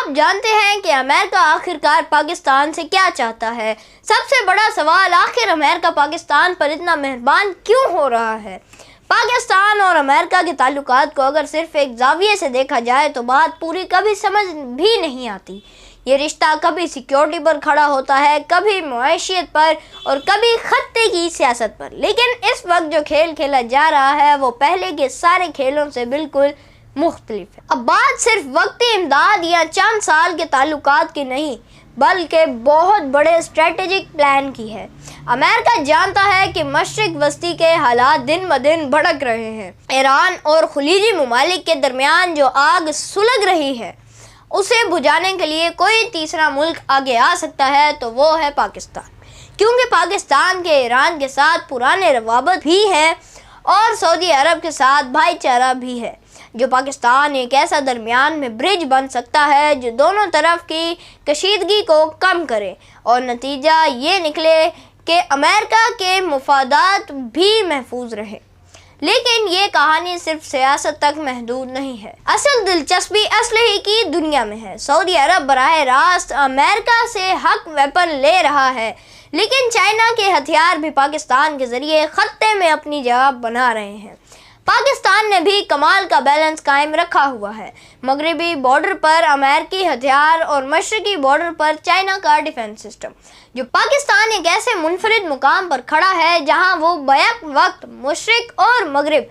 آپ جانتے ہیں کہ امریکہ آخرکار پاکستان سے کیا چاہتا ہے؟ سب سے بڑا سوال آخر امریکہ پاکستان پر اتنا مہربان کیوں ہو رہا ہے؟ پاکستان اور امریکہ کے تعلقات کو اگر صرف ایک زاویے سے دیکھا جائے تو بات پوری کبھی سمجھ بھی نہیں آتی۔ یہ رشتہ کبھی سیکیورٹی پر کھڑا ہوتا ہے، کبھی معیشت پر اور کبھی خطے کی سیاست پر، لیکن اس وقت جو کھیل کھیلا جا رہا ہے وہ پہلے کے سارے کھیلوں سے بالکل مختلف ہے۔ اب بات صرف وقتی امداد یا چند سال کے تعلقات کی نہیں بلکہ بہت بڑے اسٹریٹجک پلان کی ہے۔ امریکہ جانتا ہے کہ مشرق وسطی کے حالات دن بدن بھڑک رہے ہیں۔ ایران اور خلیجی ممالک کے درمیان جو آگ سلگ رہی ہے اسے بجھانے کے لیے کوئی تیسرا ملک آگے آ سکتا ہے تو وہ ہے پاکستان، کیونکہ پاکستان کے ایران کے ساتھ پرانے روابط بھی ہیں اور سعودی عرب کے ساتھ بھائی چارہ بھی ہے۔ جو پاکستان ایک ایسا درمیان میں برج بن سکتا ہے جو دونوں طرف کی کشیدگی کو کم کرے اور نتیجہ یہ نکلے کہ امریکہ کے مفادات بھی محفوظ رہے۔ لیکن یہ کہانی صرف سیاست تک محدود نہیں ہے، اصل دلچسپی اسلحے کی دنیا میں ہے۔ سعودی عرب براہ راست امریکہ سے حق ویپن لے رہا ہے، لیکن چائنا کے ہتھیار بھی پاکستان کے ذریعے خطے میں اپنی جگہ بنا رہے ہیں۔ پاکستان نے بھی کمال کا بیلنس قائم رکھا ہوا ہے، مغربی بارڈر پر امریکی ہتھیار اور مشرقی بارڈر پر چائنا کا ڈیفنس سسٹم، جو پاکستان ایک ایسے منفرد مقام پر کھڑا ہے جہاں وہ بیک وقت مشرق اور مغرب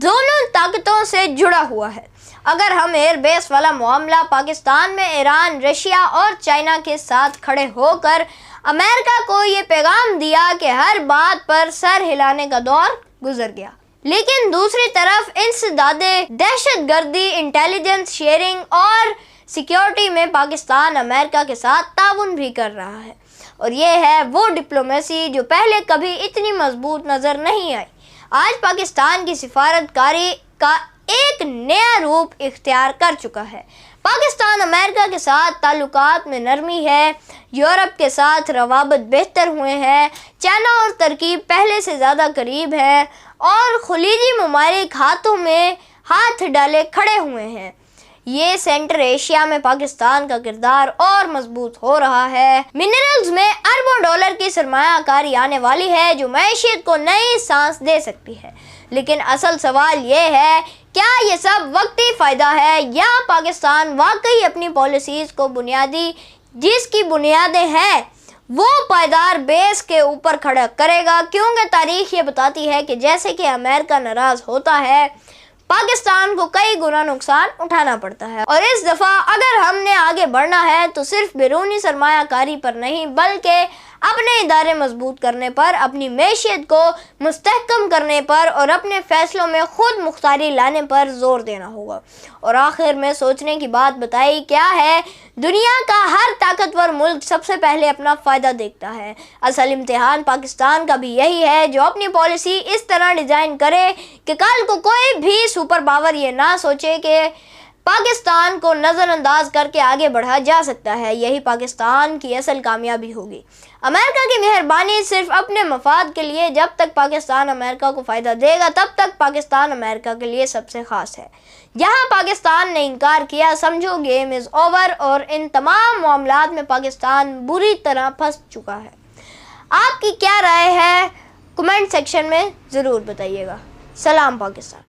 دونوں طاقتوں سے جڑا ہوا ہے۔ اگر ہم ایئر بیس والا معاملہ پاکستان میں ایران، رشیا اور چائنا کے ساتھ کھڑے ہو کر امریکہ کو یہ پیغام دیا کہ ہر بات پر سر ہلانے کا دور گزر گیا، لیکن دوسری طرف انسداد دہشت گردی، انٹیلیجنس شیئرنگ اور سیکیورٹی میں پاکستان امریکہ کے ساتھ تعاون بھی کر رہا ہے، اور یہ ہے وہ ڈپلومیسی جو پہلے کبھی اتنی مضبوط نظر نہیں آئی۔ آج پاکستان کی سفارت کاری کا ایک نیا روپ اختیار کر چکا ہے۔ پاکستان امریکہ کے ساتھ تعلقات میں نرمی ہے، یورپ کے ساتھ روابط بہتر ہوئے ہیں، چائنا اور ترکیب پہلے سے زیادہ قریب ہے اور خلیجی ممالک ہاتھوں میں ہاتھ ڈالے کھڑے ہوئے ہیں۔ یہ سینٹر ایشیا میں پاکستان کا کردار اور مضبوط ہو رہا ہے۔ منرلز میں اربوں ڈالر کی سرمایہ کاری آنے والی ہے جو معیشت کو نئی سانس دے سکتی ہے، لیکن اصل سوال یہ ہے کیا یہ سب وقتی فائدہ ہے یا پاکستان واقعی اپنی پالیسیز کو جس کی بنیادیں ہیں وہ پائیدار بیس کے اوپر کھڑا کرے گا، کیونکہ تاریخ یہ بتاتی ہے کہ جیسے کہ امریکہ ناراض ہوتا ہے پاکستان کو کئی گنا نقصان اٹھانا پڑتا ہے۔ اور اس دفعہ اگر ہم نے آگے بڑھنا ہے تو صرف بیرونی سرمایہ کاری پر نہیں بلکہ اپنے ادارے مضبوط کرنے پر، اپنی معیشت کو مستحکم کرنے پر اور اپنے فیصلوں میں خود مختاری لانے پر زور دینا ہوگا۔ اور آخر میں سوچنے کی بات بتائی کیا ہے، دنیا کا ہر طاقتور ملک سب سے پہلے اپنا فائدہ دیکھتا ہے۔ اصل امتحان پاکستان کا بھی یہی ہے جو اپنی پالیسی اس طرح ڈیزائن کرے کہ کل کو کوئی بھی سپر پاور یہ نہ سوچے کہ پاکستان کو نظر انداز کر کے آگے بڑھا جا سکتا ہے۔ یہی پاکستان کی اصل کامیابی ہوگی۔ امریکہ کی مہربانی صرف اپنے مفاد کے لیے، جب تک پاکستان امریکہ کو فائدہ دے گا تب تک پاکستان امریکہ کے لیے سب سے خاص ہے۔ جہاں پاکستان نے انکار کیا سمجھو گیم از اوور اور ان تمام معاملات میں پاکستان بری طرح پھنس چکا ہے۔ آپ کی کیا رائے ہے کمنٹ سیکشن میں ضرور بتائیے گا۔ سلام پاکستان۔